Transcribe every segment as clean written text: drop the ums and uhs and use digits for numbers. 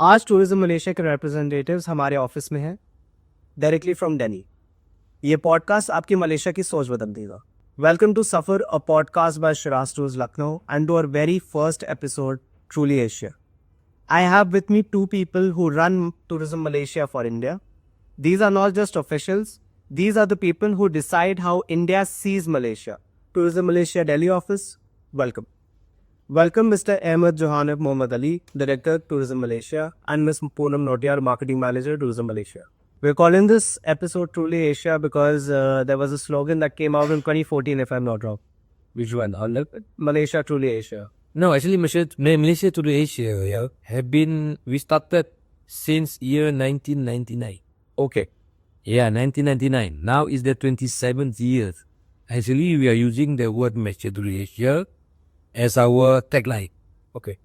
आज tourism Malaysia के representatives हमारे ऑफिस में हैं डायरेक्टली फ्रॉम दिल्ली। ये पॉडकास्ट आपकी मलेशिया की सोच बदल देगा। Welcome to Safar, a podcast by Shiraz tours Lucknow and to our very first episode truly Asia. I have with me two people who run Tourism Malaysia for India. These are not just officials, these are the people who decide how India sees Malaysia. Tourism Malaysia Delhi office, welcome. Welcome Mr. Ahmed Johanib Mohammad Ali, Director Tourism Malaysia, and Ms. Poonam Notiar, Marketing Manager Tourism Malaysia. We're calling this episode Truly Asia because there was a slogan that came out in 2014, if I'm not wrong. Which one? Malaysia Truly Asia. No, actually, Malaysia to Asia we started since year 1999. Okay. Yeah, 1999. Now is the 27th year. Actually, we are using the word Malaysia to Asia as our tagline. Okay.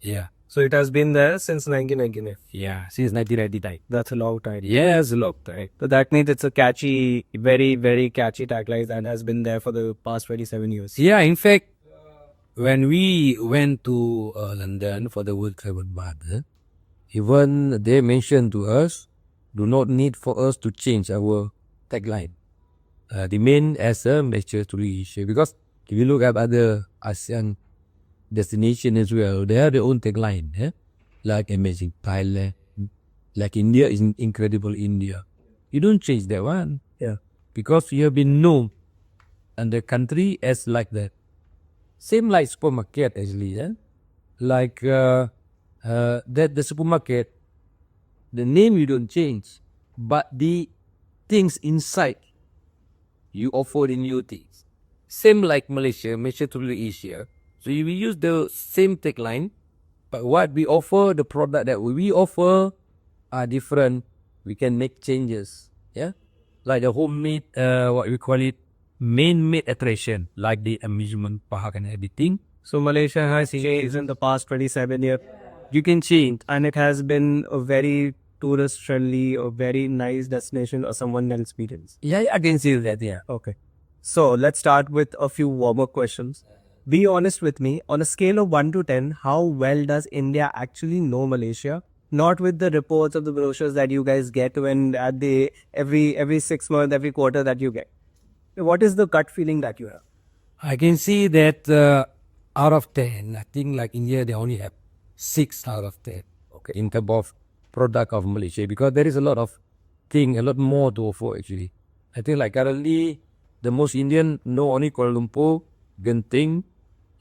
Yeah. So it has been there since 1999. Yeah, since 1999. That's a long time. Yes, a lot. Right? So that means it's a catchy, very, very catchy tagline that has been there for the past 27 years. Yeah, in fact, when we went to London for the World Travel Month, even they mentioned to us, do not need for us to change our tagline. Remain as a Malaysia to Asia, because if you look at other ASEAN destinations as well, they have their own tagline, like Amazing Thailand, like India is Incredible India. You don't change that one, because you have been known and the country as like that. Same like supermarket actually, like that the supermarket, the name you don't change, but the things inside you offer the new things. Same like Malaysia to Asia. So we use the same tagline, but what we offer, the product that we offer are different. We can make changes, like the homemade, what we call it, man-made attraction, like the amusement park and everything. So Malaysia has changed in the past 27 years. You can change, and it has been a very tourist friendly, a very nice destination or someone else experience. Yeah, I can see that, yeah. Okay. So let's start with a few warm-up questions. Be honest with me, on a scale of 1 to 10, how well does India actually know Malaysia? Not with the reports of the brochures that you guys get when at the every 6 months, every quarter that you get. What is the gut feeling that you have? I can see that out of 10, I think like India, they only have 6 out of 10. Okay, in terms of product of Malaysia, because there is a lot of thing, a lot more to offer actually. I think like currently, the most Indian know only Kuala Lumpur, Genting,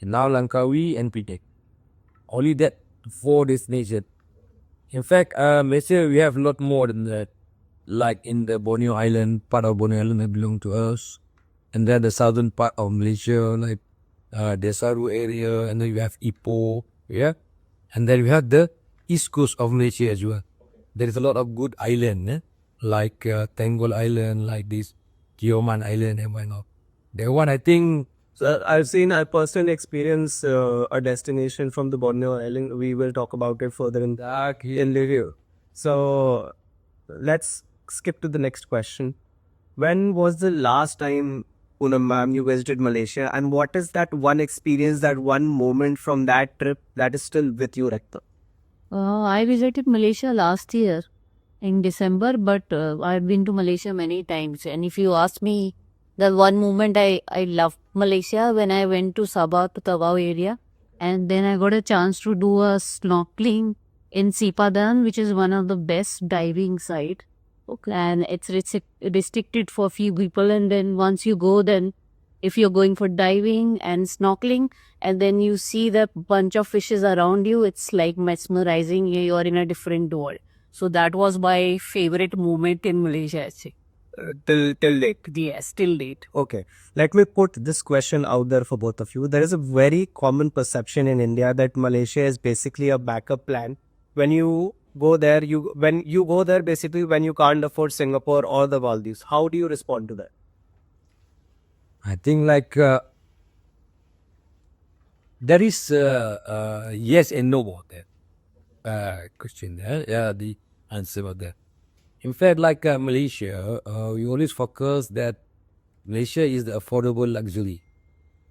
now Langkawi and Penang. Only that 4 destinations. In fact, Malaysia, we have a lot more than that. Like in the Borneo Island, part of Borneo Island that belong to us. And then the southern part of Malaysia, like Desaru area, and then you have Ipoh, and then we have the east coast of Malaysia as well. There is a lot of good island, like Tenggol Island, like this Kioman Island and whatnot. That one, I think. So I personally experienced a destination from the Borneo Island. We will talk about it further in the review. So let's skip to the next question. When was the last time, Poonam ma'am, you visited Malaysia, and what is that one experience, that one moment from that trip that is still with you, Rekta? I visited Malaysia last year in December, but I've been to Malaysia many times. And if you ask me, the one moment I loved Malaysia when I went to Sabah to Tawau area, and then I got a chance to do a snorkeling in Sipadan, which is one of the best diving site. Okay. And it's restricted for few people, and then once you go, then if you're going for diving and snorkeling, and then you see the bunch of fishes around you, it's like mesmerizing. You're in a different world. So that was my favorite moment in Malaysia, actually. Till date. Yes, till date. Okay. Let me put this question out there for both of you. There is a very common perception in India that Malaysia is basically a backup plan. When you go there, basically when you can't afford Singapore or the Maldives. How do you respond to that? I think like there is yes and no about that question there. Yeah, the answer about that. In fact, like Malaysia, we always focus that Malaysia is the affordable luxury.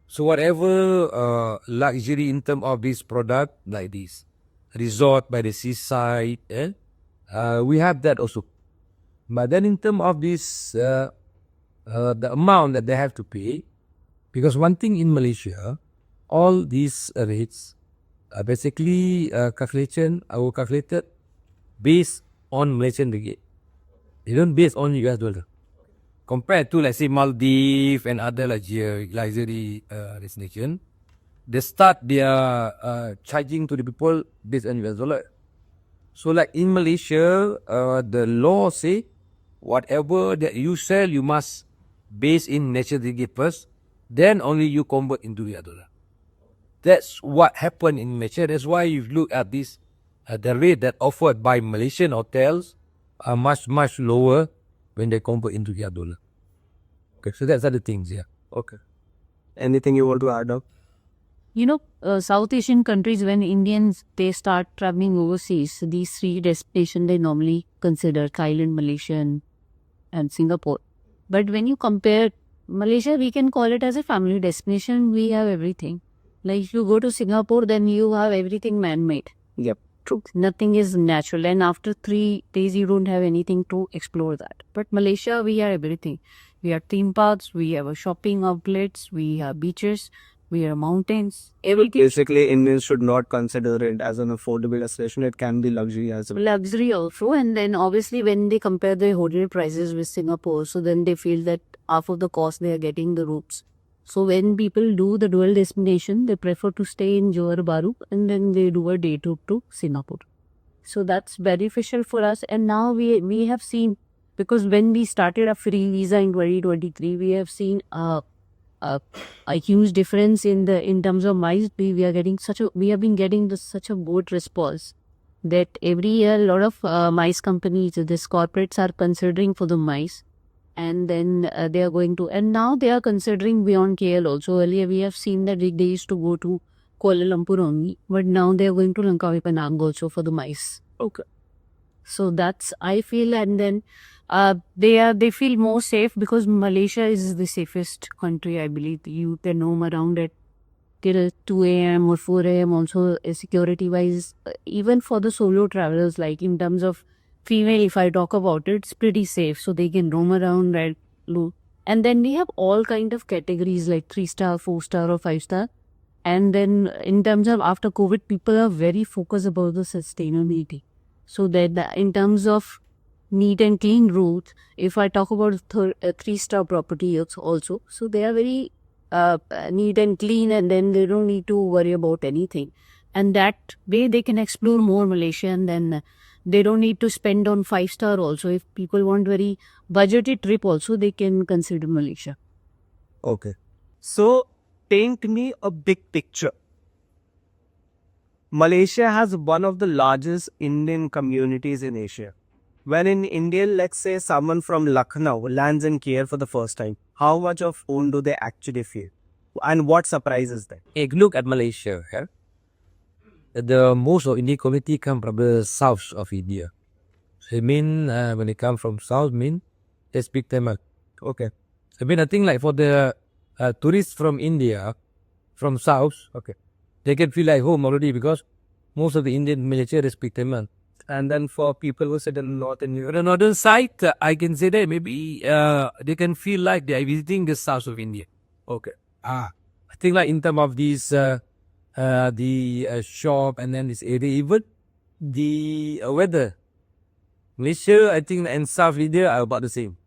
So whatever luxury in terms of this product like this, resort by the seaside. We have that also. But then in terms of this, the amount that they have to pay, because one thing in Malaysia, all these rates are basically calculated based on Malaysian ringgit. They don't based on US dollar. Compared to, let's say, Maldives and other luxury destination, they start their charging to the people based on US dollar. So like in Malaysia, the law say whatever that you sell, you must base in national ringgit first, then only you convert into US dollar. That's what happened in Malaysia. That's why you look at this, the rate that offered by Malaysian hotels are much lower when they convert into US dollar. Okay, so that's other things, yeah. Okay. Anything you want to add up? You know, South Asian countries, when Indians, they start traveling overseas, these three destinations they normally consider Thailand, Malaysia and Singapore. But when you compare Malaysia, we can call it as a family destination. We have everything. Like if you go to Singapore, then you have everything man-made. Yep. True. Nothing is natural. And after 3 days, you don't have anything to explore that. But Malaysia, we have everything. We have theme parks, we have a shopping outlets, we have beaches, we have mountains, everything. Basically, Indians should not consider it as an affordable destination. It can be luxury as well. Luxury also. And then obviously when they compare the hotel prices with Singapore, so then they feel that half of the cost they are getting the rooms. So when people do the dual destination, they prefer to stay in Johor Bahru and then they do a day trip to Singapore. So that's beneficial for us. And now we have seen, because when we started a free visa in 2023, we have seen a huge difference in terms of MICE. We have been getting such a good response that every year a lot of MICE companies, these corporates are considering for the MICE, and then they are going to, and now they are considering beyond KL also. Earlier we have seen that they used to go to Kuala Lumpur only, but now they are going to Langkawi Penang also for the MICE. Okay. So that's, I feel, and then they feel more safe because Malaysia is the safest country, I believe. You can roam around at till 2 a.m. or 4 a.m. also, security wise, even for the solo travelers, like in terms of female, if I talk about it, it's pretty safe. So they can roam around, right? And then we have all kind of categories like 3-star, 4-star or 5-star. And then in terms of after COVID, people are very focused about the sustainability. So that in terms of neat and clean routes, if I talk about 3-star property also, so they are very neat and clean, and then they don't need to worry about anything. And that way they can explore more Malaysia, and then they don't need to spend on 5-star also. If people want very budgeted trip also, they can consider Malaysia. Okay. So, paint me a big picture. Malaysia has one of the largest Indian communities in Asia. When in India, let's say someone from Lucknow lands in KL for the first time, how much of home do they actually feel? And what surprises them? If you look at Malaysia, the most of Indian community come from the south of India. So I mean, when they come from south, they speak Tamil. Okay. I mean, I think like for the tourists from India, from south, they can feel like home already because most of the Indian Malaysia they speak Tamil. And then for people who sit in the north India, On the northern side, I can say that maybe they can feel like they are visiting the south of India. okay. I think like in terms of these the shop and then this area, even the weather, Malaysia, I think, and South India are about the same.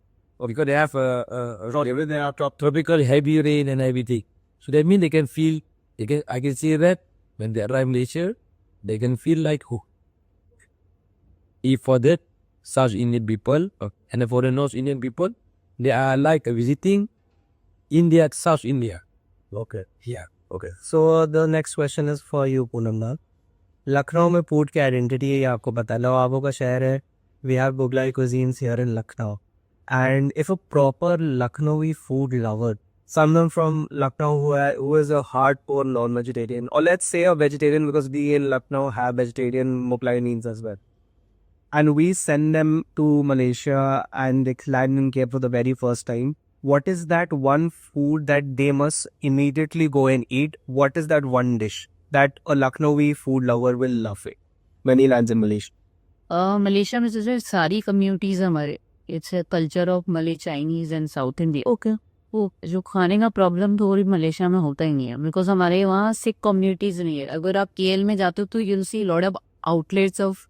Because they have They are tropical heavy rain and everything. So that means they can feel, I can see that when they arrive in Malaysia, they can feel like home. If for that South Indian people and for the North Indian people, they are like visiting India, South India. Okay. Yeah. Okay. So the next question is for you, Poonam Lal. Lucknow में food की identity है, ये आपको पता है, लवाबों का शहर है. We have Mughlai cuisines here in Lucknow. And if a proper Lucknowi food lover, someone from Lucknow who is a hardcore non-vegetarian, or let's say a vegetarian, because we in Lucknow have vegetarian Mughlainians as well, and we send them to Malaysia and they land in Cape for the very first time, what is that one food that they must immediately go and eat? What is that one dish that a Lucknowi food lover will love it? many lands in Malaysia? Malaysia में जैसे सारी communities हमारे, it's a culture of मले Chinese and south India. Okay. वो जो खाने का problem तो और मलेशिया में होता ही नहीं है, बिकॉज हमारे वहाँ सिख कम्युनिटीज नहीं है। अगर आप केएल में जाते हो तो you'll see lot of outlets of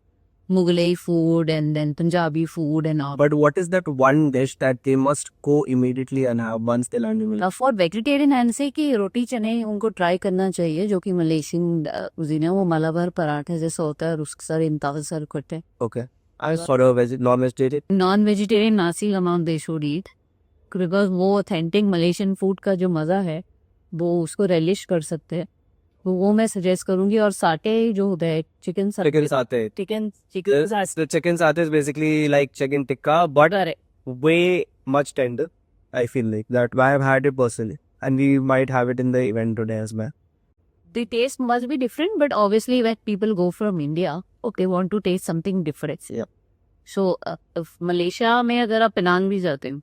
Mughlai food and then Punjabi food and all. But what is that one dish that they must go immediately and have once they land in Malaysia? For vegetarian hand से कि रोटी चने उनको try करना चाहिए, जो कि Malaysian cuisine है। वो मलाबार पराठे जैसा होता है और उसके साथ इंतजार सर करते हैं। Okay. I sort of non-vegetarian. Non vegetarian Nasi amount they should eat, because वो ऑथेंटिक मलेशियन फूड का जो मज़ा है वो उसको रेलिश कर सकते हैं। तो वो मैं सजेस्ट करूंगी। और साटे जो होता है chicken Chicken satay. Chicken The chicken satay is basically like chicken tikka, but way much tender. I feel like that. I have had it personally, and we might have it in the event today as well. the taste must be different, but obviously when people go from India, they want to taste something different. Yeah. So if Malaysia में अगर आप Penang भी जाते हो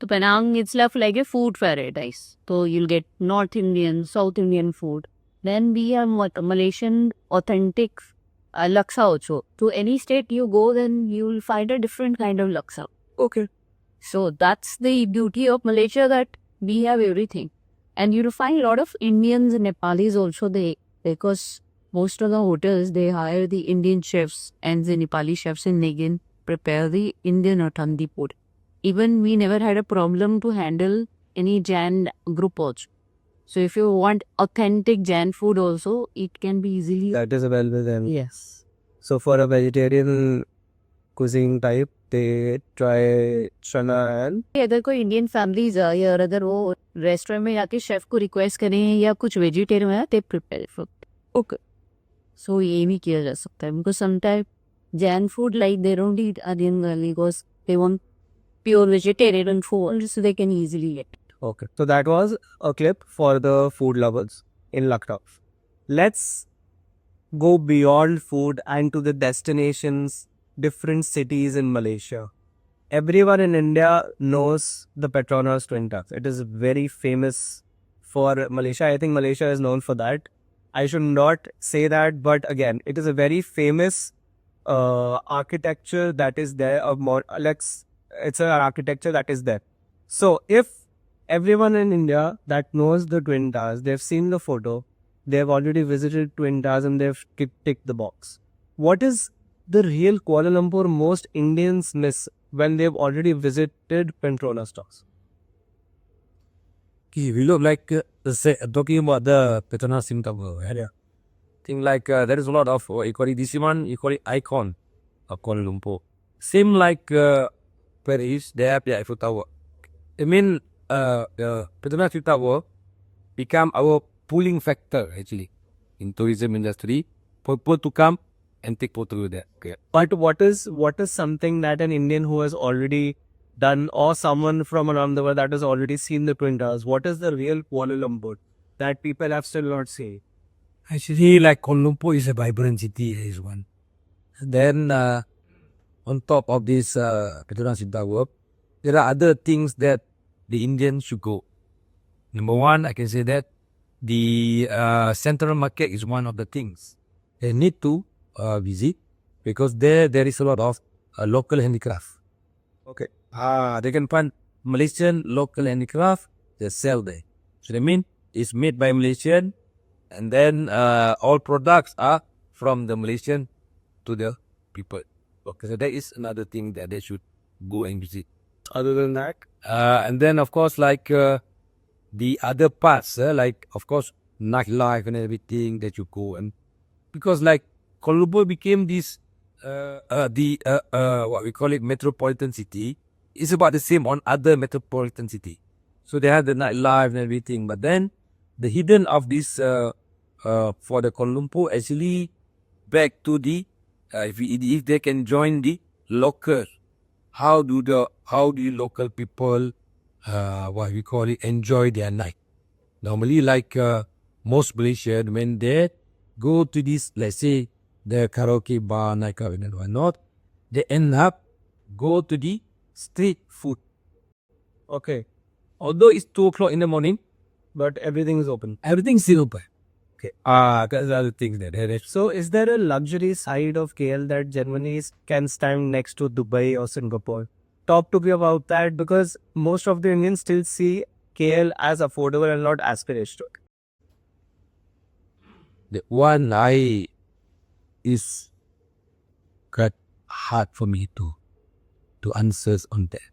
तो Penang it's like a food paradise. So you'll get North Indian, South Indian food. Then we have Malaysian authentic laksa also. To any state you go, then you'll find a different kind of laksa. Okay. So that's the beauty of Malaysia, that we have everything. And you'll find a lot of Indians and Nepalis also there, because most of the hotels, they hire the Indian chefs and the Nepali chefs, and they can prepare the Indian authentic food. Even we never had a problem to handle any Jain group also. So if you want authentic Jain food also, it can be easily. That is available then. Yes. So for a vegetarian cuisine type, they try chana and अगर कोई Indian families है या अगर वो restaurant में जाके chef को request करें या कुछ वेजिटेरियन है, दे प्रिपेयर फूड। okay. सो ये भी किया जा सकता है, because sometime Jain food like they don't eat onion girly, because they want pure vegetarian food, so they can easily get. Okay. So that was a clip for the food lovers in Lucknow. Let's go beyond food and to the destinations, different cities in Malaysia. Everyone in India knows the Petronas Twin Towers. It is very famous for Malaysia. I think Malaysia is known for that. I should not say that, but again, it is a very famous architecture that is there. It's an architecture that is there. So if everyone in India that knows the Twin Towers, they've seen the photo, they've already visited Twin Towers and they've ticked the box. What is the real Kuala Lumpur most Indians miss when they've already visited Petronas Towers? Okay, we look like talking about the Petronas Sim Tower. Right? Yeah. Think like there is a lot of you call it this one, you call it icon of Kuala Lumpur. Same like Paris, they have the Eiffel Tower. I mean, Petronas Sim Tower become our pulling factor actually in tourism industry for people to come and take photo there. Okay. But what is something that an Indian who has already done, or someone from around the world that has already seen the Twin Towers, what is the real Kuala Lumpur that people have still not seen? Actually, like Kuala Lumpur is a vibrant city, is one. Then on top of this Petronas Sim Tower, there are other things that the Indians should go. Number one, I can say that the central market is one of the things they need to visit, because there is a lot of local handicraft. Okay. They can find Malaysian local handicraft, they sell there. So they mean it's made by Malaysian, and then all products are from the Malaysian to the people. Okay, so that is another thing that they should go and visit. Other than that, And then of course like the other parts, like of course nightlife and everything that you go, and because like Kuala Lumpur became this what we call it metropolitan city, it's about the same on other metropolitan city. So they have the nightlife and everything, but then the hidden of this for the Kuala Lumpur actually back to the if they can join the local, how do the local people what we call it enjoy their night. Normally like most Malaysian, when they go to this, let's say the karaoke bar, nightclub and whatnot, they end up go to the street food. okay, Although it's 2 o'clock in the morning, but everything is open. everything's still open. Okay. That's other things there. So, is there a luxury side of KL that generally can stand next to Dubai or Singapore? Talk to me about that because most of the Indians still see KL as affordable and not aspirational. The one I is quite hard for me to answer on that.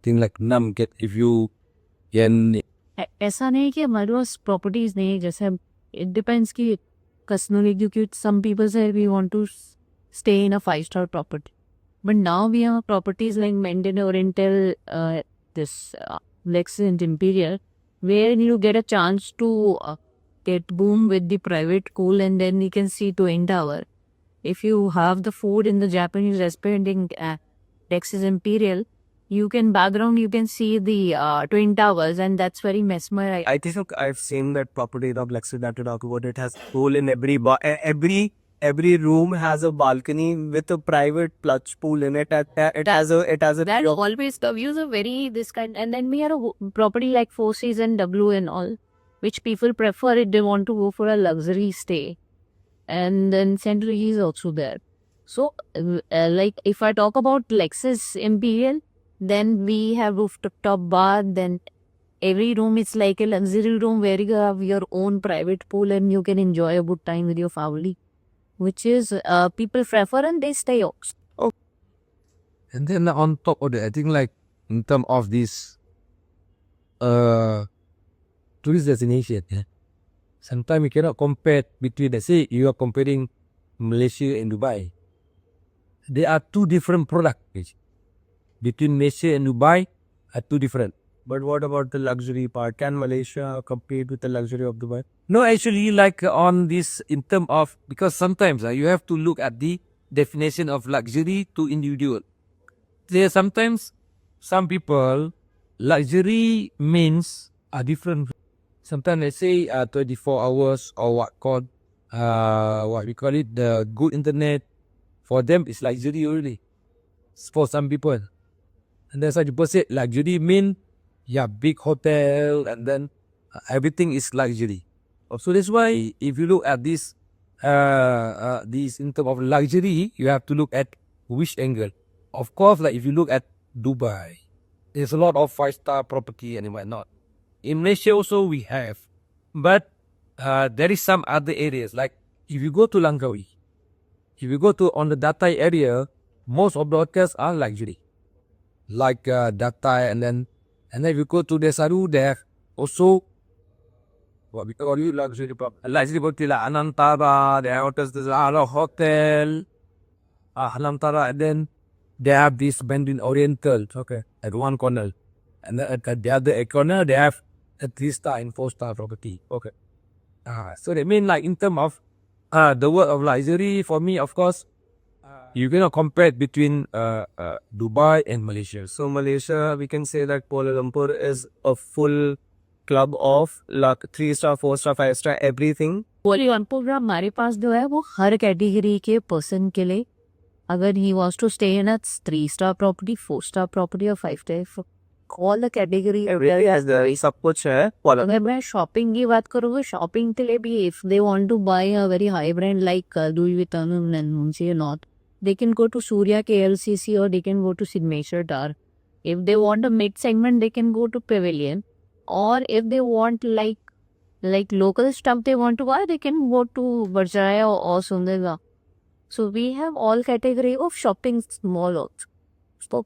Thing like num get if you can ऐसा नहीं कि हमारे पास properties नहीं है जैसे it depends कि customarily क्योंकि some people say we want to stay in a 5-star property but now we have properties like Mandarin oriental this Lexus Imperial where you get a chance to get boom with the private pool and then you can see Twin Tower. If you have the food in the Japanese restaurant in Lexus Imperial, you can see the Twin Towers and that's very mesmerizing. I think I've seen that property of Lexus that you talk about. It has pool in every room has a balcony with a private plush pool in it. It has a That always the views are very this kind, and then we have a property like Four Seasons W and all, which people prefer it. They want to go for a luxury stay, and then Central is also there. So, like if I talk about Lexus Imperial, then we have rooftop bar. Then every room is like a luxury room where you have your own private pool and you can enjoy a good time with your family, which is people prefer and they stay also. and then on top of that, I think like in terms of this tourist destination, sometimes you cannot compare between let's say you are comparing Malaysia and Dubai. They are two different products. Between Malaysia and Dubai are two different. But what about the luxury part? Can Malaysia compete with the luxury of Dubai? No, actually, like on this in terms of because sometimes you have to look at the definition of luxury to individual. There sometimes some people luxury means are different. Sometimes let's say 24 hours or what we call it the good internet for them is luxury already. For some people, and that's why people say luxury mean big hotel and then everything is luxury. So that's why if you look at this in terms of luxury, you have to look at which angle. Of course, like if you look at Dubai, there's a lot of 5-star property and whatnot. In Malaysia also we have, but there is some other areas like if you go to Langkawi, if you go to on the Datai area, most of the hotels are luxury, like Datai, and then if you go to Desaru, there also what we call luxury property like Anantara. There are hotels, there's a hotel, Anantara, and then they have this Mandarin Oriental, okay, at one corner, and then at the other corner they have a 3-star and 4-star property, okay. So they mean like in terms of the word of luxury for me, of course, you cannot compare it between Dubai and Malaysia. So Malaysia, we can say that Kuala Lumpur is a full club of 3-star, 4-star, 5-star, everything. कुआला Lumpur का हमारे पास जो है वो हर category के person के लिए अगर he wants to stay in a 3-star property 4-star property और 5-star ऑल द कैटेगरी सब कुछ है Kuala अगर मैं शॉपिंग की बात करूँ तो शॉपिंग के लिए भी if they want to buy a very high brand like Louis Vuitton and मुंशी not they can go to Surya KLCC or they can go to Signature Tower. If they want a mid segment, they can go to Pavilion, or if they want like local stuff they want to buy, they can go to Berjaya or Sundargarh. So we have all category of shopping mall also. So,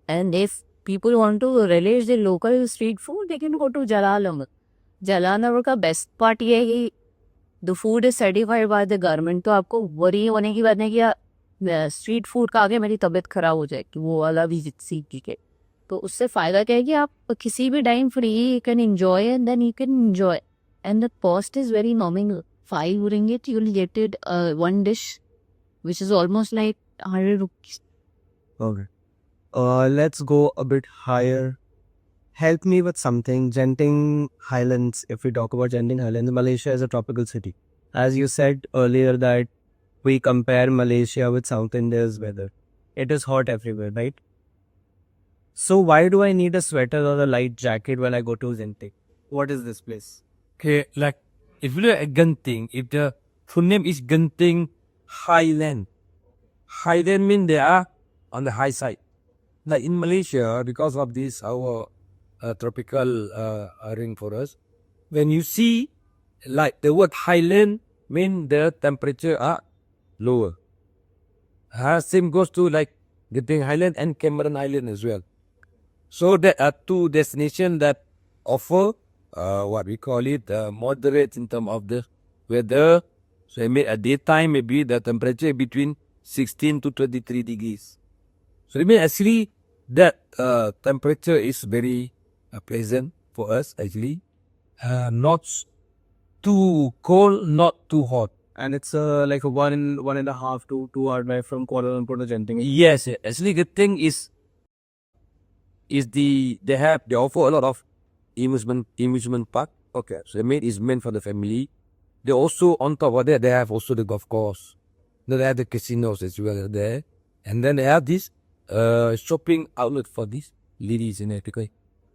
and if people want to relish the local street food, they can go to Jalalnagar. Jalalnagar का best part ये है कि the food is certified by the government. तो आपको worry होने की बात नहीं कि स्ट्रीट फूड का आगे मेरी तबीयत खराब हो जाएगी वो वाला भी सीख के तो उससे फ़ायदा क्या है कि आप किसी भी time free you can enjoy and then you can enjoy and the cost is very nominal 5 ringgit you'll get it one dish which is almost like 100 rupees. Okay. Let's go a bit higher. Help me with something. Genting Highlands, if we talk about Genting Highlands, Malaysia is a tropical city. As you said earlier that we compare Malaysia with South India's weather. It is hot everywhere, right? So why do I need a sweater or a light jacket when I go to Genting? What is this place? Okay, like if you look at Genting, if the full name is Genting Highland. Highland means they are on the high side. Like in Malaysia, because of this our tropical rainforest, when you see like the word highland mean the temperature are lower. Same goes to like Genting Highland and Cameron Island as well. So there are two destinations that offer what we call it moderate in terms of the weather. So I mean at daytime maybe the temperature between 16 to 23 degrees. So I mean actually that temperature is very pleasant for us actually. Not too cold, not too hot. And it's like a 1.5 to 2 hour drive from Kuala Lumpur to Genting. Yes, actually the thing is they offer a lot of amusement park. Okay, so it's meant for the family. They also on top of that they have also the golf course. Then they have the casinos as well there, and then they have this shopping outlet for these ladies in Africa.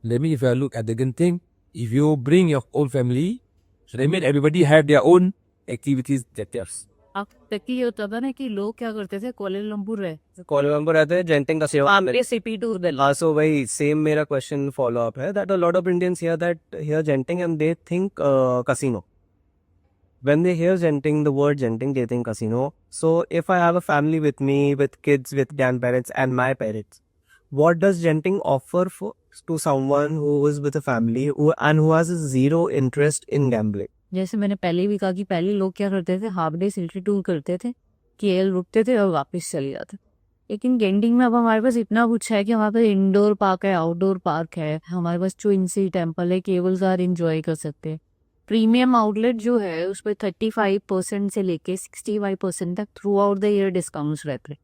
Let me if I look at the Genting, if you bring your whole family, so they mean everybody have their own activities that theirs. अब तक ये होता था ना कि लोग क्या करते थे कोलंबुर रहे Kuala Lumpur रहते हैं, Genting का सेवा सिपी टूर दे So वही same मेरा question follow up है that a lot of Indians hear that here Genting and they think casino. When they hear Genting, the word Genting, they think casino. So if I have a family with me, with kids, with grandparents and my parents, what does Genting offer to someone who is with a family who has a zero interest in gambling? जैसे मैंने पहले भी कहा कि पहले लोग क्या करते थे हाफ डे सिटी टूर करते थे केएल रुकते थे और वापस चले जाते लेकिन गेंडिंग में अब हमारे पास इतना कुछ है कि हमारे पास इंडोर पार्क है आउटडोर पार्क है हमारे पास ट्विंसी टेम्पल है केबल कार एंजॉय कर सकते हैं प्रीमियम आउटलेट जो है उस पर 35% से लेके 65% तक through out the year discounts रहते हैं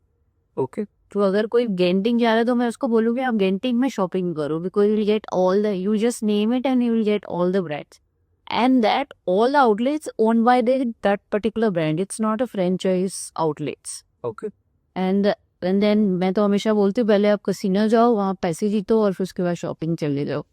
Okay. तो अगर कोई गेंटिंग जा रहा है तो मैं उसको बोलूँगी आप गेंटिंग में शॉपिंग करो because you will get all the you just name it and you will get all the brands and that all the outlets owned by that particular brand. It's not a franchise outlets. Okay. And then मैं तो हमेशा बोलती हूँ पहले आप casino जाओ वहाँ पैसे जीतो और फिर उसके बाद शॉपिंग चले जाओ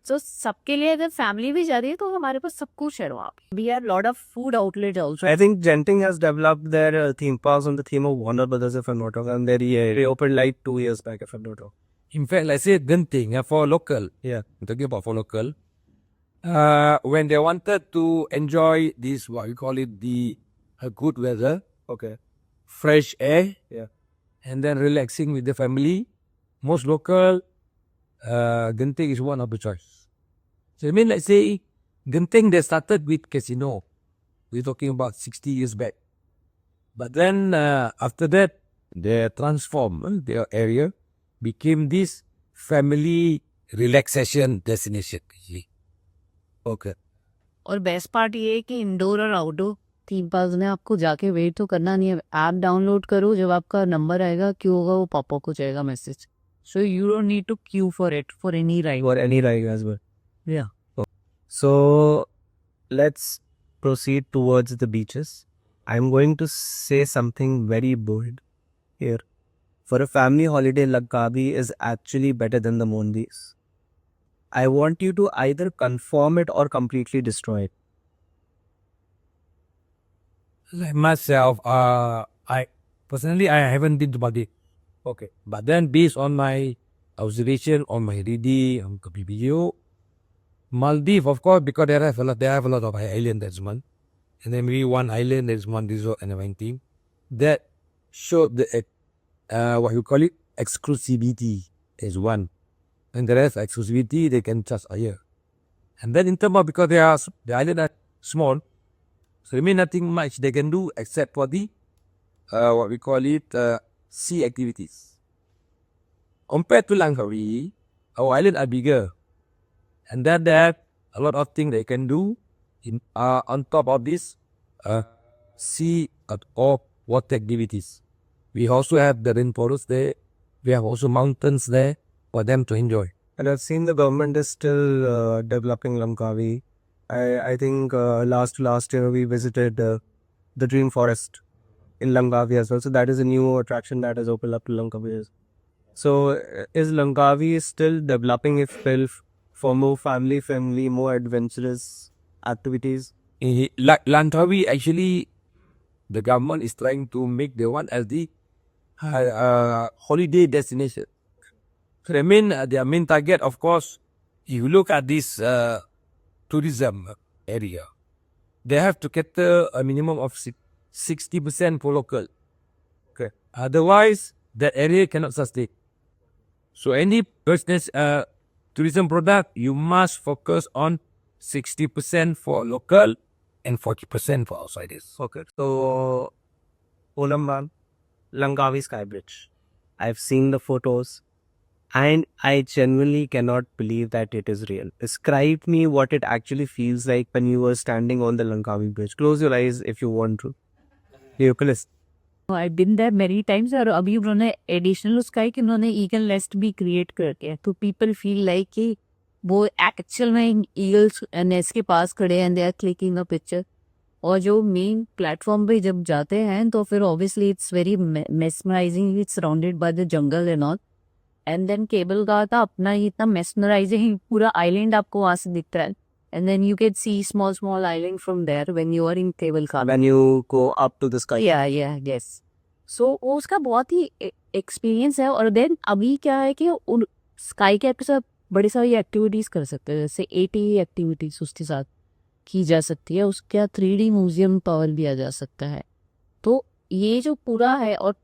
तो सबके लिए अगर फैमिली भी जा रही है तो हमारे पास सब कुछ है वहाँ पे we have lot of food outlet also I think Genting has developed their theme parks on the theme of Warner Brothers, if I'm not wrong, and they opened like 2 years back, if I'm not wrong. In fact, let's say Genting for local. Yeah. I'm talking about for local. When they wanted to enjoy this, what we call it, the good weather, Okay. fresh air, Yeah. and then relaxing with the family, most local, Genting is one of the choice. So I mean, let's say Genting they started with casino. We're talking about 60 years back. But then after that, they transformed their area, became this family relaxation destination. Okay. और best part ये है कि indoor और outdoor theme park में आपको जाके wait तो करना नहीं है ऐप डाउनलोड करो जब आपका नंबर आएगा क्यू होगा वो पॉपअप हो जाएगा message so you don't need to queue for it for any ride Or any ride as well. या So let's proceed towards the beaches. I'm going to say something very bold here. For a family holiday, Langkawi is actually better than the Maldives. I want you to either confirm it or completely destroy it. Like myself, I personally I haven't been to Maldives. Okay. But then based on my observation on my reading, on the video, Maldives, of course, because they have a lot of islands, that's one. And then maybe one island, there's one resort and one team. That showed the, what you call it, exclusivity is one. And the rest, exclusivity, they can charge higher. And then in terms of, because the island are small, so there may nothing much they can do except for the, what we call it, sea activities. Compared to Langkawi, our island are bigger. And then they have a lot of things they can do in on top of this sea or water activities. We also have the rainforest there. We have also mountains there for them to enjoy. And I've seen the government is still developing Langkawi. I think last year we visited the Dream Forest in Langkawi as well. So that is a new attraction that has opened up to Langkawi. So is Langkawi still developing itself for more family, more adventurous activities? Langkawi actually, the government is trying to make the one as the holiday destination. So their main target, of course, if you look at this tourism area, they have to cater a minimum of 60% for local. Okay. Otherwise, that area cannot sustain. So any business tourism product, you must focus on 60% for local and 40% for outsiders. Okay. So, Olamban, Langkawi Sky Bridge. I've seen the photos and I genuinely cannot believe that it is real. Describe me what it actually feels like when you were standing on the Langkawi Bridge. Close your eyes if you want to. Eucalyptus. I've been there many times और अभी उन्होंने additional उसका है कि उन्होंने eagle nest भी create करके है तो पीपल फील लाइक कि वो एक्चुअल में ईगल्स नेस्ट के पास खड़े हैं they are clicking a picture और जो मेन प्लेटफॉर्म पे जब जाते हैं तो फिर obviously it's very mesmerising it's surrounded by the jungle and all and then cable का था अपना ही इतना मेस्मराइजिंग पूरा आइलैंड आपको वहां से दिखता है and then you can see small island from there when you are in cable car. When you go up to the sky. Yes. So वो उसका बहुत ही एक्सपीरियंस है और देन अभी क्या है कि उन स्काई कैप के साथ बड़ी सारी एक्टिविटीज़ कर सकते हैं जैसे 80 एक्टिविटीज़ उसके साथ की जा सकती है उसका 3D म्यूजियम पावर लिया जा सकता है तो ये जो पूरा है और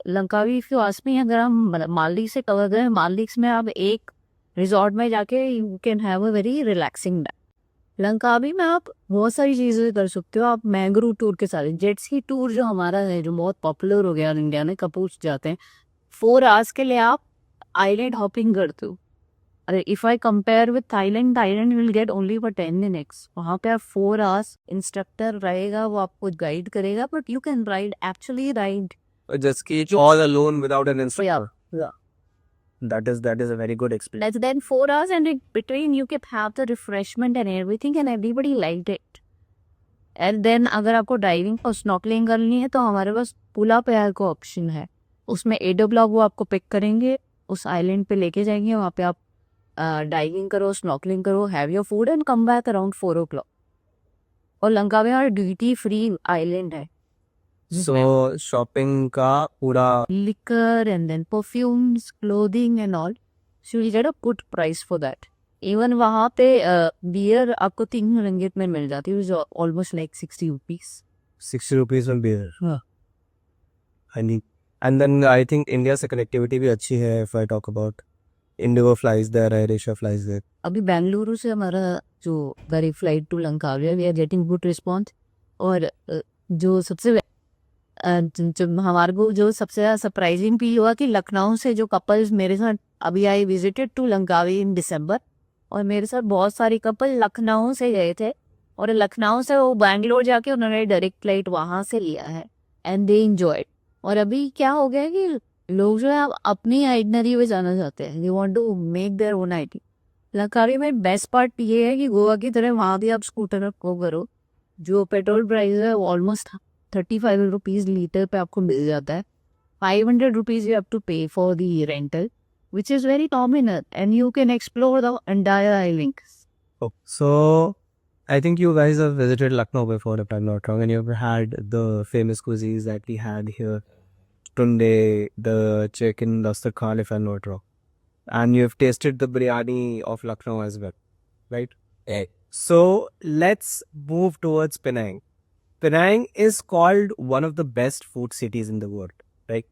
लंकावी के पास में अगर हम मालदीव से कवर करें मालदीव में आप एक रिजॉर्ट में जाके you can have a very relaxing day Langkawi में आप बहुत सारी चीज़ें कर सकते हो आप मैंग्रोव टूर के साथ जेट स्की टूर जो हमारा है जो बहुत पॉपुलर हो गया इंडिया में कपूर्स जाते हैं 4 आवर्स के लिए आप आइलैंड हॉपिंग करते हो अरे if I compare with Thailand will get only for 10 minutes वहाँ पे आप 4 आवर्स इंस्ट्रक्टर रहेगा वो आपको गाइड करेगा but you can ride actually ride Just ski all alone without an instructor. yeah. That is a very good experience. That's then 4 hours and in between you can have the refreshment and everything and everybody liked it. And then अगर आपको diving और snorkelling करनी है तो हमारे पास पुला प्यार का ऑप्शन है उसमें एडो ब्लॉक वो आपको पिक करेंगे उस आइलैंड पे लेके जाएंगे वहाँ पे आप डाइविंग करो स्नॉकलिंग करो have your food and come back around 4 o'clock और लंका में और ड्यूटी फ्री आइलैंड है So shopping का पूरा liquor and then perfumes, clothing and all. So you get a good price for that. Even वहाँ पे beer आपको 3 ringgit में मिल जाती है, which is almost like 60 rupees. 60 rupees में beer. हाँ. And then I think India से connectivity भी अच्छी है if I talk about Indigo flies there, AirAsia flies there. अभी बेंगलुरु से हमारा जो direct flight to Langkawi we are getting good response और जो सबसे जब हमारे को जो सबसे ज़्यादा सरप्राइजिंग फील हुआ कि लखनऊ से जो कपल्स मेरे साथ अभी आई विजिटेड टू लंकावी इन दिसंबर और मेरे साथ बहुत सारे कपल लखनऊ से गए थे और लखनऊ से वो बैंगलोर जाके उन्होंने डायरेक्ट फ्लाइट वहाँ से लिया है एंड दे एंजॉयड और अभी क्या हो गया कि लोग जो है अपनी आइटनरी में जाना चाहते हैं they want to make their own itinerary Langkawi में बेस्ट पार्ट ये है कि गोवा की तरह वहाँ भी आप स्कूटर को करो जो पेट्रोल प्राइस है वो ऑलमोस्ट 35 रुपीज़ लीटर पे आपको मिल जाता है 500 रुपीज़ यू हैव टू पे for the rental which is very nominal and you can explore the entire island. Oh, so I think you guys have visited Lucknow before if I'm not wrong and you've had the famous cuisines that we had here tunde the chicken dastarkhan if I'm not wrong and you've tasted the biryani of Lucknow as well right? So let's move towards Penang. Penang is called one of the best food cities in the world, right?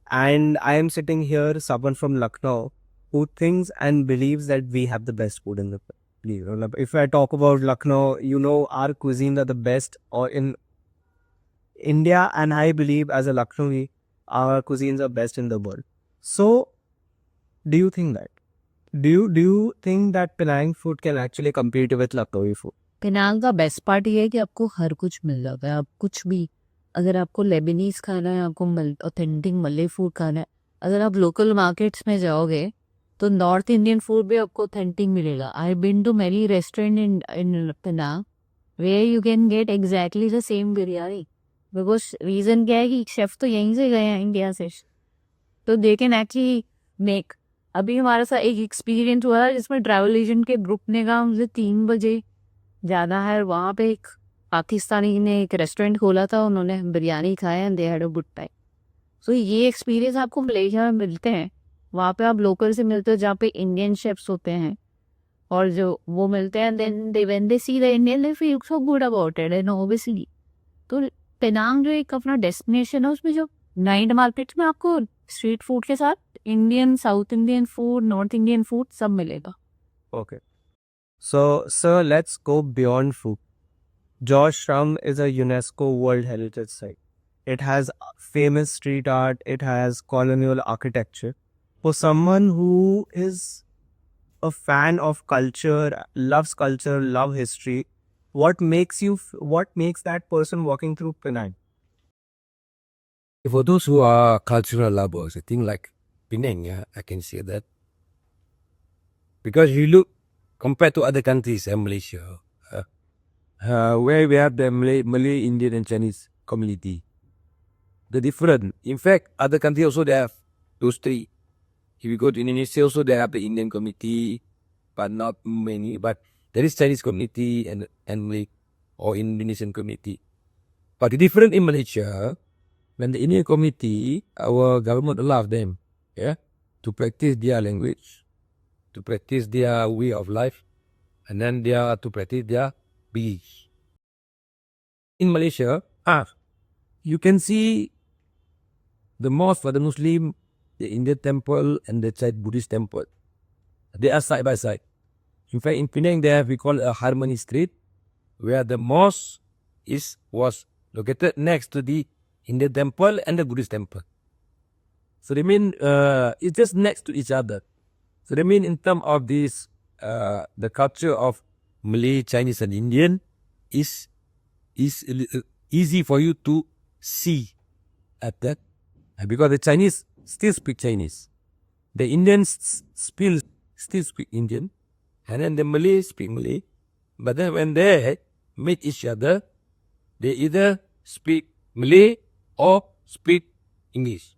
And I am sitting here, someone from Lucknow, who thinks and believes that we have the best food in the world. If I talk about Lucknow, you know, our cuisines are the best or in India, and I believe as a Lucknowi, our cuisines are best in the world. So, do you think that? Do you think that Penang food can actually compete with Lucknowi food? Penang का best part ये है कि आपको हर कुछ मिल जाता है आप कुछ भी अगर आपको लेबनीज खाना है आपको ऑथेंटिक मलई फूड खाना है अगर आप लोकल मार्केट्स में जाओगे तो नॉर्थ इंडियन फूड भी आपको ऑथेंटिक मिलेगा I been to many restaurant in Penang where you can get exactly the same biryani because reason क्या है कि शेफ तो यहीं से गए हैं इंडिया से तो दे कैन एक्चुअली मेक अभी हमारे साथ एक एक्सपीरियंस हुआ है जिसमें ट्रैवल एजेंट के ग्रुप ने कहा मुझे 3 बजे जाना है वहाँ पे एक पाकिस्तानी ने एक रेस्टोरेंट खोला था, उन्होंने बिरयानी खाया and they had a good time. So ये एक्सपीरियंस आपको मलेशिया में मिलते हैं। वहाँ पे आप लोकल से मिलते हो जहाँ पे इंडियन शेफ्स होते हैं और जो वो मिलते हैं, then they when they see the Indian they feel so good about it and obviously. तो पेनांग जो एक अपना डेस्टिनेशन है, उसमें जो नाइट मार्केट में आपको स्ट्रीट फूड के साथ Indian, south Indian food, north Indian food सब मिलेगा। Okay. So, sir, let's go beyond food. Josh Ram is a UNESCO World Heritage Site. It has famous street art, it has colonial architecture. For someone who is a fan of culture, love history, what makes that person walking through Penang? For those who are cultural lovers, I think like Penang, yeah, I can say that. Because you look compared to other countries, Malaysia, where we have the Malay, Indian, and Chinese community, the different. In fact, other countries also they have those three. If you go to Indonesia, also they have the Indian community, but not many. But there is Chinese community and Malay or Indonesian community. But the different in Malaysia, when the Indian community, our government allows them, yeah, to practice their language, to practice their way of life, and then they are to practice their beliefs. In Malaysia, you can see the mosque for the Muslim, the Indian temple, and the Chinese Buddhist temple. They are side by side. In fact, in Penang, they have, we call it a Harmony Street, where the mosque was located next to the Indian temple and the Buddhist temple. So they mean it's just next to each other. So they mean in terms of this, the culture of Malay, Chinese, and Indian is easy for you to see at that, because the Chinese still speak Chinese, the Indians still speak Indian, and then the Malay speak Malay. But then when they meet each other, they either speak Malay or speak English.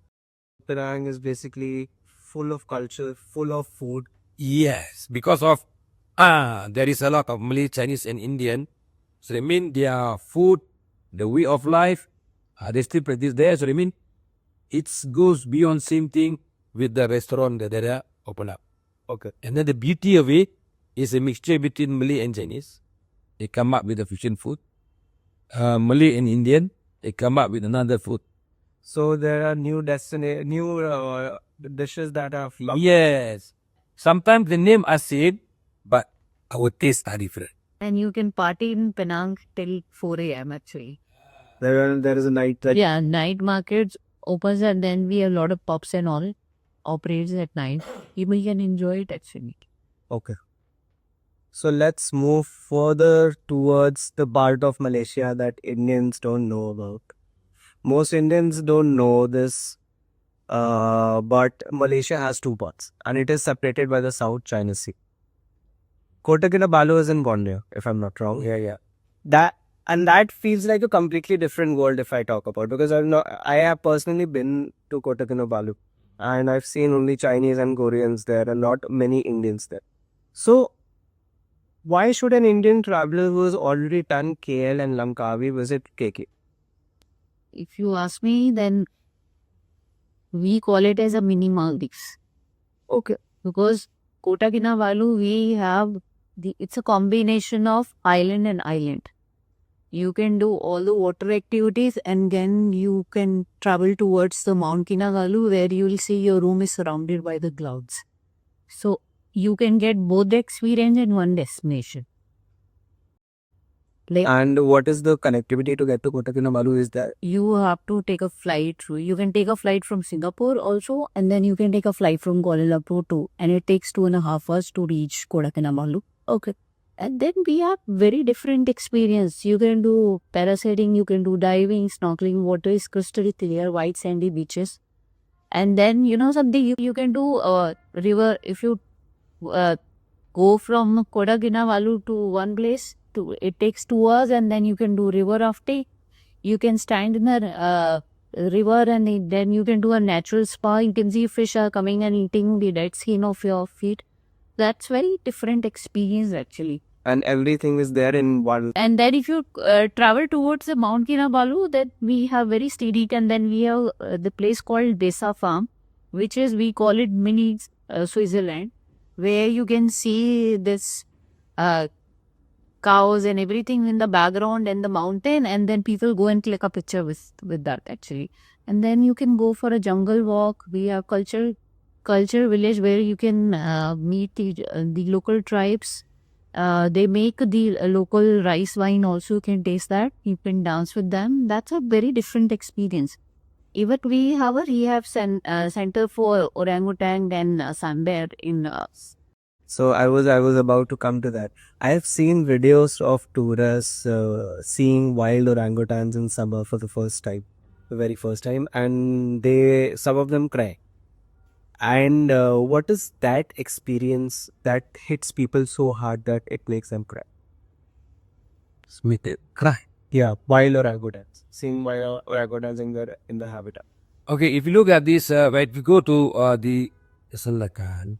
Penang is basically full of culture, full of food. Yes, because of there is a lot of Malay, Chinese, and Indian. So they mean their food, the way of life, they still practice there. So they mean it goes beyond same thing with the restaurant that they are open up. Okay. And then the beauty of it is a mixture between Malay and Chinese. They come up with a fusion food. Malay and Indian, they come up with another food. So there are new dishes that are Yes. Sometimes the name are same, but our tastes are different. And you can party in Penang till 4 a.m. actually. there is a night that Yeah, night markets opens and then we have a lot of pubs and all operates at night. People can enjoy it actually. Okay. So let's move further towards the part of Malaysia that Indians don't know about. Most Indians don't know this, but Malaysia has two parts and it is separated by the South China Sea. Kota Kinabalu is in Borneo, if I'm not wrong. Yeah. That feels like a completely different world if I talk about, because I have personally been to Kota Kinabalu and I've seen only Chinese and Koreans there and not many Indians there. So why should an Indian traveler who has already done KL and Langkawi visit KK? If you ask me, then we call it as a mini Maldives. Okay. Because Kota Kinabalu, we have it's a combination of island and island. You can do all the water activities and then you can travel towards the Mount Kinabalu where you will see your room is surrounded by the clouds. So you can get both the experience in one destination. And what is the connectivity to get to Kota Kinabalu is that? You have to take a flight through. You can take a flight from Singapore also, and then you can take a flight from Kuala Lumpur too. And it takes 2.5 hours to reach Kota Kinabalu. Okay. And then we have very different experience. You can do parasailing, you can do diving, snorkeling. Water is crystal clear, white sandy beaches. And then, something you can do river. If you go from Kota Kinabalu to one place, it takes 2 hours, and then you can do river rafting. You can stand in the river and then you can do a natural spa. You can see fish are coming and eating the dead skin of your feet. That's very different experience actually. and everything is there in one. And then if you travel towards the Mount Kinabalu, then we have very steep, and then we have the place called Desa Farm, which is, we call it mini Switzerland, where you can see this cows and everything in the background and the mountain, and then people go and click a picture with that actually. And then you can go for a jungle walk. We have culture village where you can meet the local tribes. They make the local rice wine also. You can taste that. You can dance with them. That's a very different experience. Even we have a rehab center for orangutan and sambar in So I was about to come to that. I have seen videos of tourists seeing wild orangutans in summer for the very first time, and some of them cry. And what is that experience that hits people so hard that it makes them cry? Smith cry. Yeah, wild orangutans. Seeing wild orangutans in the habitat. Okay, if you look at this, when we go to the Salakan,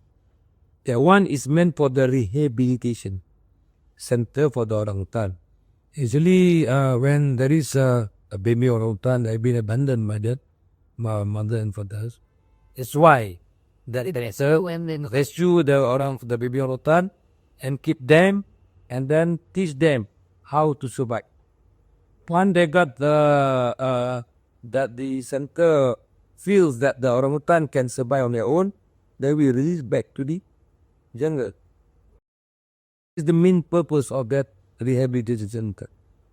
one is meant for the rehabilitation center for the orangutan. Usually, when there is a baby orangutan, they've been abandoned by their mother and fathers. That's why that when they rescue the baby orangutan and keep them and then teach them how to survive. Once they got that the center feels that the orangutan can survive on their own, they will release back to the jungle. It's the main purpose of that rehabilitation center.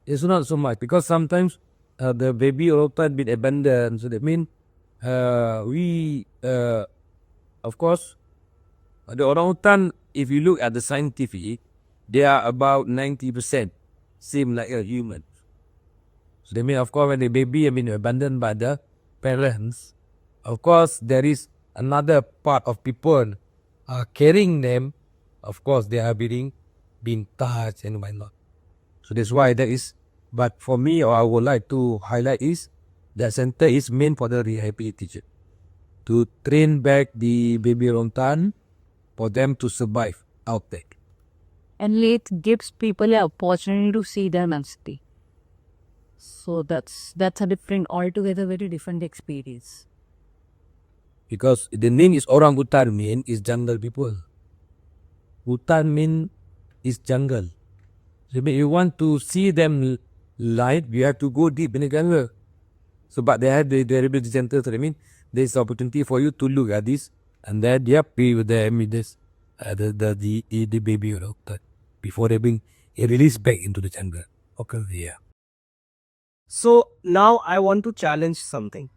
It's not so much because sometimes the baby orangutan been abandoned. So that means of course, the orangutan, if you look at the scientific, they are about 90% seem like a human. So they mean, of course, when the baby have been abandoned by the parents, of course, there is another part of people carrying them. Of course, they are being touched and whatnot. So that's why there is. But for me, or I would like to highlight is the center is meant for the rehabilitation, to train back the baby orangutan for them to survive out there. and it gives people an opportunity to see them and stay. So that's a different, altogether very different experience. Because the name is orangutan mean is jungle people. Hutan mean is jungle. So if you want to see them live, you have to go deep in the jungle. So but they have the rehabilitation center, so I mean there's opportunity for you to look at this and then be with them with this the baby orangutan before they being released back into the jungle. Okay, yeah. So now I want to challenge something.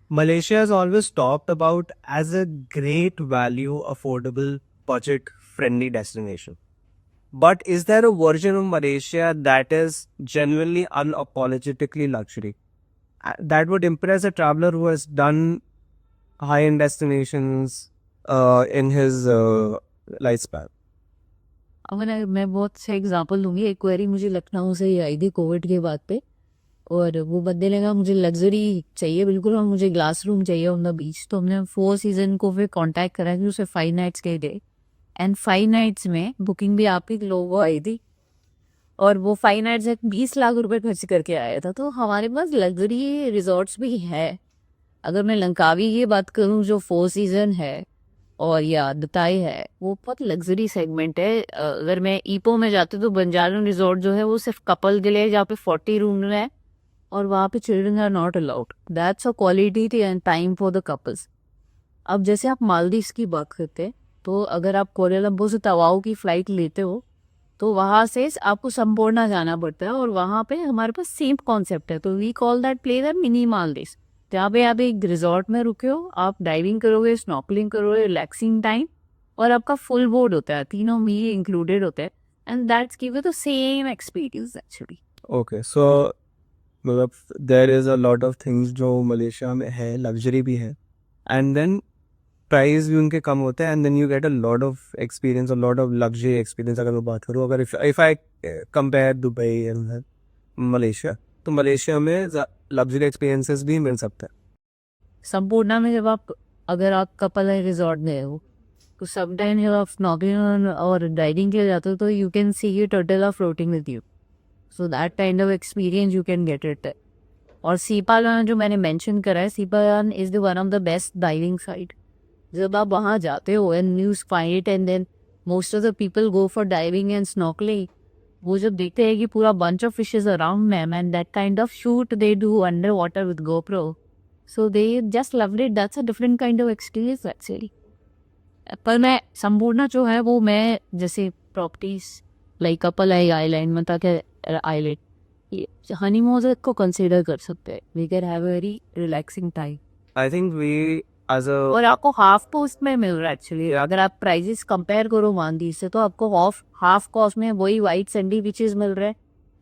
Malaysia is always talked about as a great value, affordable, budget friendly destination. But is there a version of Malaysia that is genuinely unapologetically luxury? That would impress a traveler who has done high end destinations in his lifespan. अगर मैं बहुत से example दूंगी. एक बारी मुझे लखनऊ से ही आई थी कोविड के बाद पे, और वो बंदे ने कहा मुझे लग्जरी चाहिए बिल्कुल और मुझे ग्लास रूम चाहिए ऑन द बीच. तो हमने 4 सीजन को फिर कांटेक्ट करा कि उसे 5 नाइट्स के डे, एंड 5 नाइट्स में बुकिंग भी आप ही लोगों आई थी, और वो 5 नाइट्स 20 लाख रुपए खर्च करके आया था. तो हमारे पास लग्जरी रिजॉर्ट्स भी है. अगर मैं लंकावी की बात करूं जो 4 सीजन है और या दताई है, वो बहुत लग्जरी सेगमेंट है. अगर मैं ईपो में जाती हूँ तो बंजारन रिजॉर्ट जो है वो सिर्फ कपल के लिए, जहाँ पे 40 रूम है और वहाँ पे children are not allowed. That's a quality थी and time for the couples. अब जैसे आप मालदीव्स की बात करते हैं, तो अगर आप कोलंबो से तवाओ की फ्लाइट लेते हो तो वहाँ से आपको संपूर्णा जाना पड़ता है, और वहाँ पे हमारे पास सेम कॉन्सेप्ट है. तो we call that place the mini Maldives. जहाँ पे आप एक रिजॉर्ट में रुके हो, आप डाइविंग करोगे, स्नॉर्कलिंग करोगे, रिलैक्सिंग टाइम, और आपका फुल बोर्ड होता है, तीनों मील इंक्लूडेड होते हैं, and that's give you the same experience actually. Okay, so मतलब there is a lot of things जो मलेशिया में है, लग्जरी भी है, एंड देन प्राइस भी उनके कम होते हैं, and then you get a lot of experience, a lot of luxury experience. अगर मैं बात करूँ, अगर if I compare Dubai and Malaysia, तो मलेशिया में लग्जरी एक्सपीरियंसेस भी मिल सकते हैं. संपूर्णा में जब आप, अगर आप कपल है रिजॉर्ट गए हो, So sometimes you are snorkeling or diving के लिए जाते हो तो you can see your turtle are floating with you. So that kind of experience you can get it. और सीपालान जो मैंने मेंशन करा है, Sipadan is the one of the best diving site. जब आप वहाँ जाते हो and you find it and then most of the people go for diving and snorkelling, वो जब देखते हैं कि पूरा bunch of fishes around ma'am and that kind of shoot they do under water with GoPro, so they just loved it. That's a different kind of experience actually. पर मैं संपूर्ण जो है वो मैं जैसे प्रॉपर्टीज लाइक कपल आइलैंड मतलब के आइलैंड हनीमून को कंसीडर कर सकते हैं. We can have very relaxing time. I think we as a और आपको हाफ कॉस्ट में मिल रहा है एक्चुअली. अगर आप प्राइजेस कंपेयर करो मालदीव से तो आपको हाफ कॉस्ट में वही वाइट सैंडी बीचेस मिल रहे हैं.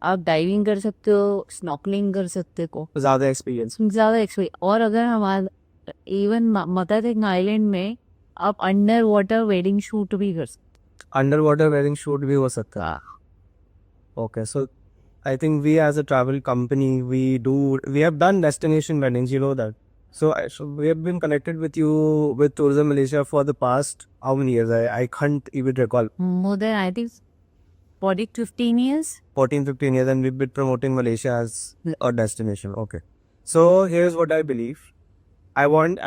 आप डाइविंग कर सकते हो, स्नॉकलिंग कर सकते हो, ज़्यादा एक्सपीरियंस. ज़्यादा एक्सपीरियंस. और अगर हमारा इवन मदर आइलैंड में आप अंडर वाटर वेडिंग शूट भी कर सकते अंडर वाटर वेडिंग शूट भी हो सकता है. Okay, so I think we as a travel company, we have done destination weddings, you know that. So we have been connected with you with Tourism Malaysia for the past how many years? I can't even recall. हैं. More then I think 15 years. 14-15 years, and we've been promoting Malaysia as a destination. Okay. So here's what I believe. I want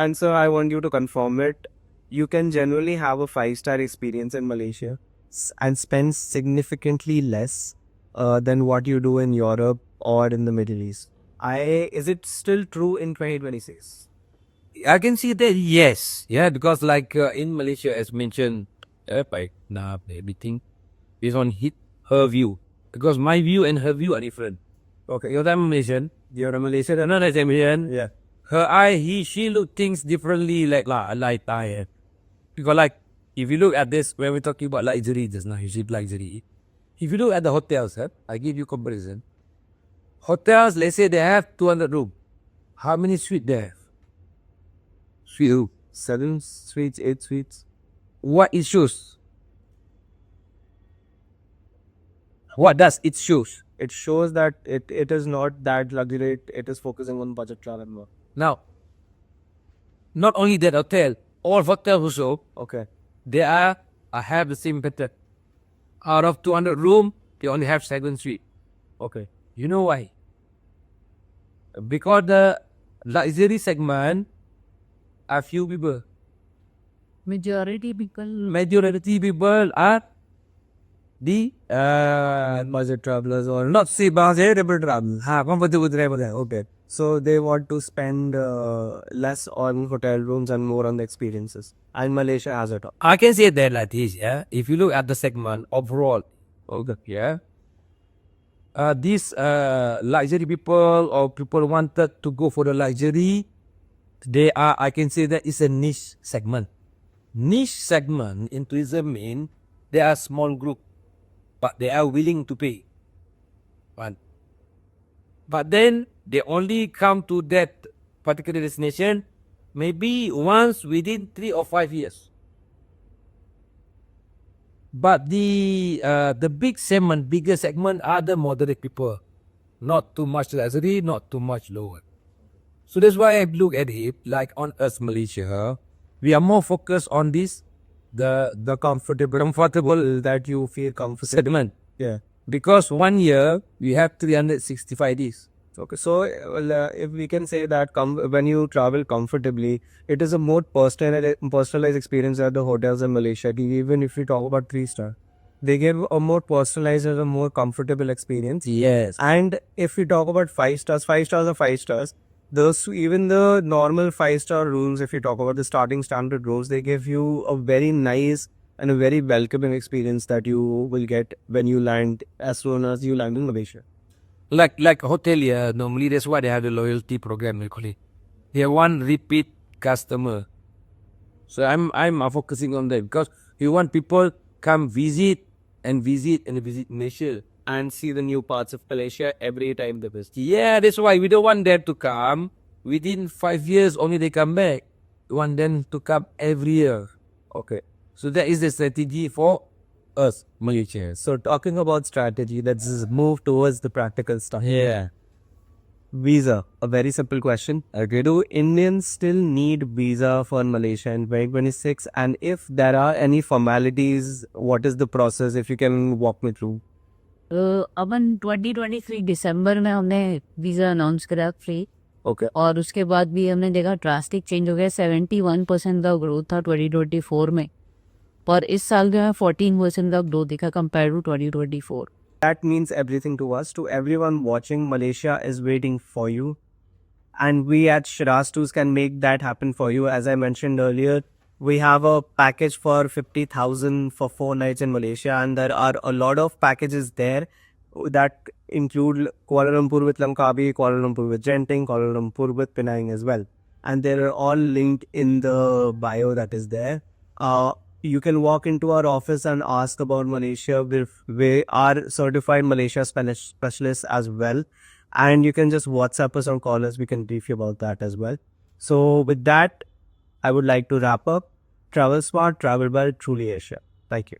you to confirm it. You can generally have a 5-star experience in Malaysia and spend significantly less than what you do in Europe or in the Middle East. Is it still true in 2026? I can see that, yes. Yeah, because like in Malaysia, as mentioned, by Nab, everything is on her view. Because my view and her view are different. Okay. You're a Malaysian. You're a Malaysian. Another is Malaysian. Yeah. Her eye, she look things differently like I. Because like, if you look at this, when we're talking about luxury just now, you see luxury. If you look at the hotels, I give you comparison. Hotels, let's say they have 200 rooms. How many suites they have? Suite room. 7 suites, 8 suites. What it shows? What does it shows? It shows that it is not that luxury. It is focusing on budget travel more. Now, not only that hotel, all hotels also, Okay. they have the same pattern. Out of 200 rooms, they only have 7 suites. Okay. You know why? Because the luxury segment are few people. Majority people are the Budget travelers or not say budget travelers. Comfortable travelers. okay. So they want to spend less on hotel rooms and more on the experiences. And Malaysia has it all. I can say that like this, yeah. If you look at the segment overall, okay, yeah. These luxury people or people wanted to go for the luxury, I can say that it's a niche segment. Niche segment in tourism mean they are small group, but they are willing to pay. One. But then they only come to that particular destination maybe once within 3 or 5 years. But the bigger segment are the moderate people. Not too much luxury, not too much lower. So that's why I look at it like on us Malaysia, we are more focused on this, The comfortable that you feel comfortable. segment. Yeah. Because 1 year, we have 365 days. Okay. So if we can say that when you travel comfortably, it is a more personalized experience at the hotels in Malaysia. Even if we talk about 3-star, they give a more personalized and a more comfortable experience. Yes. And if we talk about 5 stars, 5 stars are 5 stars. Even the normal 5-star rooms, if you talk about the starting standard rooms, they give you a very nice and a very welcoming experience that you will get when you land, as soon as you land in Malaysia. Like hotelier, normally that's why they have the loyalty program, they call it. They have one repeat customer. So I'm focusing on that because you want people come visit Malaysia. And see the new parts of Malaysia every time they visit. Yeah, that's why we don't want them to come within 5 years only they come back. We want them to come every year. Okay. So that is the strategy for us, Malaysia. So talking about strategy, let's move towards the practical stuff. Yeah. Visa, a very simple question. Okay. Do Indians still need visa for Malaysia in 2026? And if there are any formalities, what is the process? If you can walk me through. अपन 2023 दिसंबर में हमने visa announce करा free, Okay. और उसके बाद भी हमने देखा drastic change हो गया. 71% का ग्रोथ था 2024 में, पर इस साल जो है 14% का ग्रोथ दिखा compare to 2024. That means everything to us. To everyone watching, Malaysia is waiting for you. And we at Shiraz Tours can make that happen for you. As I mentioned earlier, we have a package for 50,000 for 4 nights in Malaysia. And there are a lot of packages there that include Kuala Lumpur with Langkawi, Kuala Lumpur with Genting, Kuala Lumpur with Penang as well. And they are all linked in the bio that is there. You can walk into our office and ask about Malaysia. We are certified Malaysia specialists as well. And you can just WhatsApp us or call us. We can brief you about that as well. So with that, I would like to wrap up. Travel smart, travel well, truly Asia. Thank you.